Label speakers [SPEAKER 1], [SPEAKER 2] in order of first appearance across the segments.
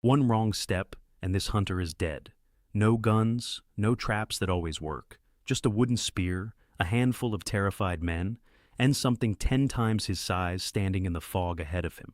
[SPEAKER 1] One wrong step, and this hunter is dead. No guns, no traps that always work, just a wooden spear, a handful of terrified men, and something 10 times his size standing in the fog ahead of him.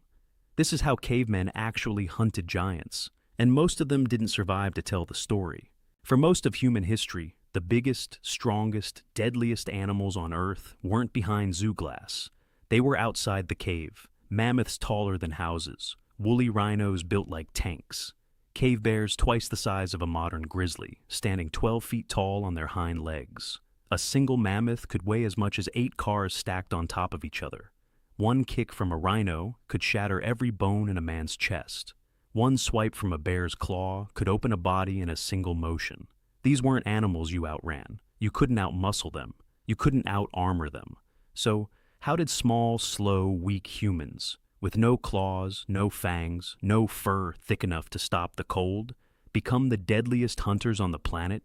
[SPEAKER 1] This is how cavemen actually hunted giants, and most of them didn't survive to tell the story. For most of human history, the biggest, strongest, deadliest animals on Earth weren't behind zoo glass. They were outside the cave, mammoths taller than houses, woolly rhinos built like tanks, cave bears twice the size of a modern grizzly, standing 12 feet tall on their hind legs. A single mammoth could weigh as much as 8 cars stacked on top of each other. One kick from a rhino could shatter every bone in a man's chest. One swipe from a bear's claw could open a body in a single motion. These weren't animals you outran. You couldn't outmuscle them. You couldn't out-armor them. So, how did small, slow, weak humans, with no claws, no fangs, no fur thick enough to stop the cold, become the deadliest hunters on the planet?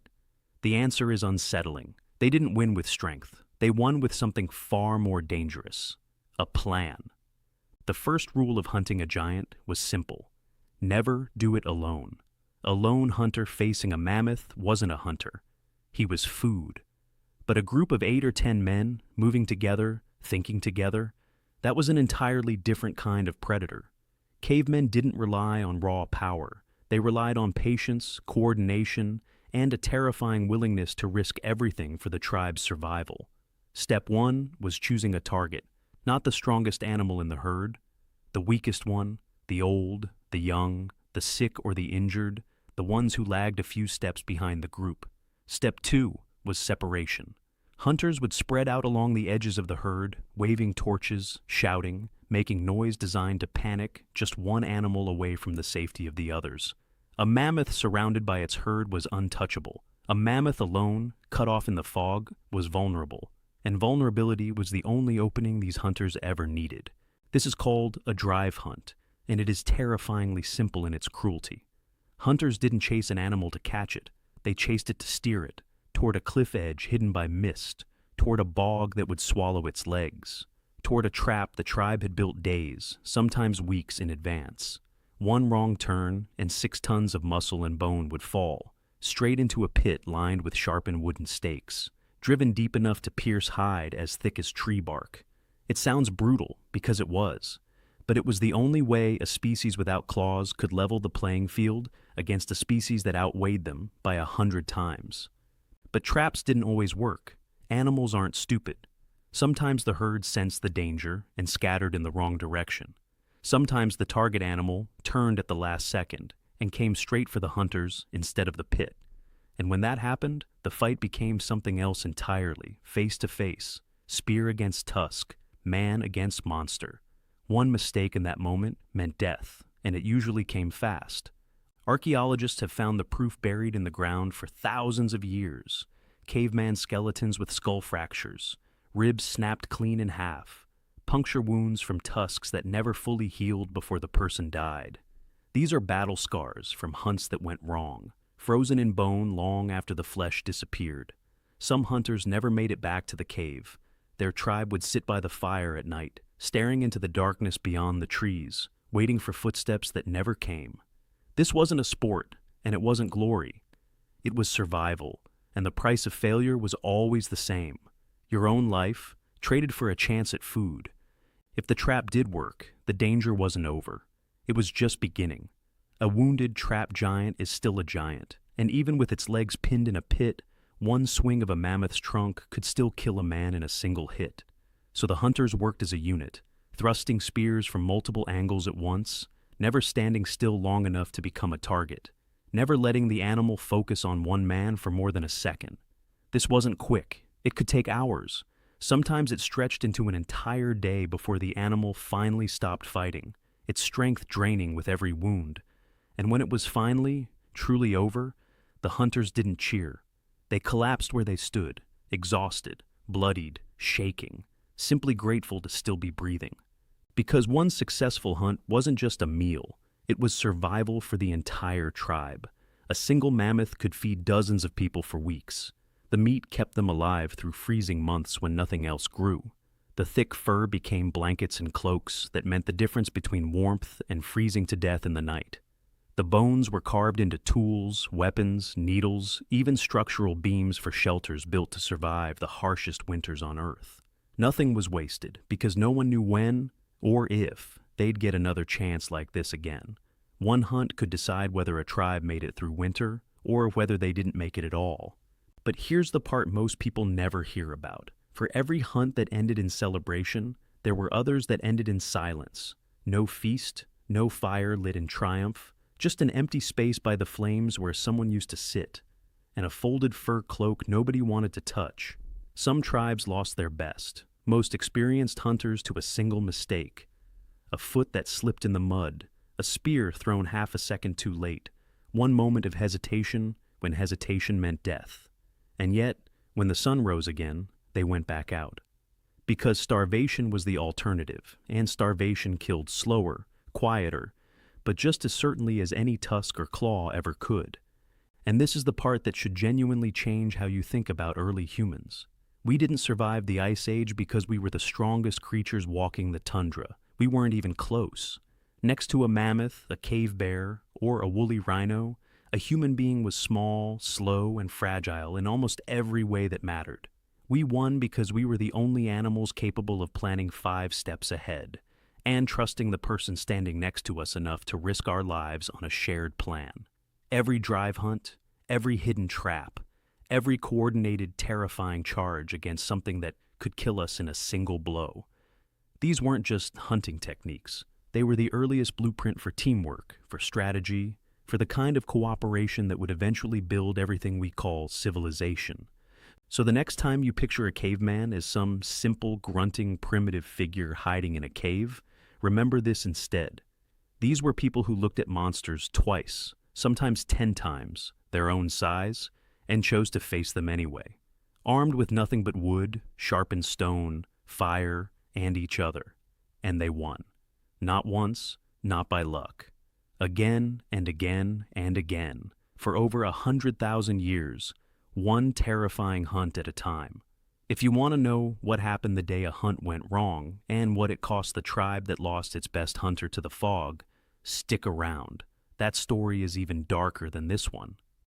[SPEAKER 1] The answer is unsettling. They didn't win with strength. They won with something far more dangerous: a plan. The first rule of hunting a giant was simple: never do it alone. A lone hunter facing a mammoth wasn't a hunter. He was food. But a group of 8 or 10 men, moving together, thinking together, that was an entirely different kind of predator. Cavemen didn't rely on raw power. They relied on patience, coordination, and a terrifying willingness to risk everything for the tribe's survival. Step 1 was choosing a target, not the strongest animal in the herd, the weakest one, the old, the young, the sick or the injured, the ones who lagged a few steps behind the group. Step 2 was separation. Hunters would spread out along the edges of the herd, waving torches, shouting, making noise designed to panic just one animal away from the safety of the others. A mammoth surrounded by its herd was untouchable. A mammoth alone, cut off in the fog, was vulnerable. And vulnerability was the only opening these hunters ever needed. This is called a drive hunt, and it is terrifyingly simple in its cruelty. Hunters didn't chase an animal to catch it. They chased it to steer it, toward a cliff edge hidden by mist, toward a bog that would swallow its legs, toward a trap the tribe had built days, sometimes weeks in advance. One wrong turn, and 6 tons of muscle and bone would fall, straight into a pit lined with sharpened wooden stakes, driven deep enough to pierce hide as thick as tree bark. It sounds brutal, because it was, but it was the only way a species without claws could level the playing field against a species that outweighed them by 100 times. But traps didn't always work. Animals aren't stupid. Sometimes the herd sensed the danger and scattered in the wrong direction. Sometimes the target animal turned at the last second and came straight for the hunters instead of the pit. And when that happened, the fight became something else entirely, face to face, spear against tusk, man against monster. One mistake in that moment meant death, and it usually came fast. Archaeologists have found the proof buried in the ground for thousands of years. Caveman skeletons with skull fractures, ribs snapped clean in half, puncture wounds from tusks that never fully healed before the person died. These are battle scars from hunts that went wrong, frozen in bone long after the flesh disappeared. Some hunters never made it back to the cave. Their tribe would sit by the fire at night, staring into the darkness beyond the trees, waiting for footsteps that never came. This wasn't a sport, and it wasn't glory. It was survival, and the price of failure was always the same: your own life, traded for a chance at food. If the trap did work, the danger wasn't over. It was just beginning. A wounded trap giant is still a giant, and even with its legs pinned in a pit, one swing of a mammoth's trunk could still kill a man in a single hit. So the hunters worked as a unit, thrusting spears from multiple angles at once, never standing still long enough to become a target, never letting the animal focus on one man for more than a second. This wasn't quick. It could take hours. Sometimes it stretched into an entire day before the animal finally stopped fighting, its strength draining with every wound. And when it was finally, truly over, the hunters didn't cheer. They collapsed where they stood, exhausted, bloodied, shaking, simply grateful to still be breathing. Because one successful hunt wasn't just a meal, it was survival for the entire tribe. A single mammoth could feed dozens of people for weeks. The meat kept them alive through freezing months when nothing else grew. The thick fur became blankets and cloaks that meant the difference between warmth and freezing to death in the night. The bones were carved into tools, weapons, needles, even structural beams for shelters built to survive the harshest winters on Earth. Nothing was wasted because no one knew when or if they'd get another chance like this again. One hunt could decide whether a tribe made it through winter or whether they didn't make it at all. But here's the part most people never hear about. For every hunt that ended in celebration, there were others that ended in silence. No feast, no fire lit in triumph, just an empty space by the flames where someone used to sit, and a folded fur cloak nobody wanted to touch. Some tribes lost their best, most experienced hunters to a single mistake. A foot that slipped in the mud, a spear thrown half a second too late, one moment of hesitation when hesitation meant death. And yet, when the sun rose again, they went back out. Because starvation was the alternative, and starvation killed slower, quieter, but just as certainly as any tusk or claw ever could. And this is the part that should genuinely change how you think about early humans. We didn't survive the Ice Age because we were the strongest creatures walking the tundra. We weren't even close. Next to a mammoth, a cave bear, or a woolly rhino, a human being was small, slow, and fragile in almost every way that mattered. We won because we were the only animals capable of planning 5 steps ahead, and trusting the person standing next to us enough to risk our lives on a shared plan. Every drive hunt, every hidden trap, every coordinated, terrifying charge against something that could kill us in a single blow. These weren't just hunting techniques. They were the earliest blueprint for teamwork, for strategy, for the kind of cooperation that would eventually build everything we call civilization. So the next time you picture a caveman as some simple, grunting, primitive figure hiding in a cave, remember this instead. These were people who looked at monsters twice, sometimes 10 times, their own size, and chose to face them anyway. Armed with nothing but wood, sharpened stone, fire, and each other. And they won. Not once, not by luck. Again and again and again, for over 100,000 years, one terrifying hunt at a time. If you want to know what happened the day a hunt went wrong and what it cost the tribe that lost its best hunter to the fog, stick around. That story is even darker than this one.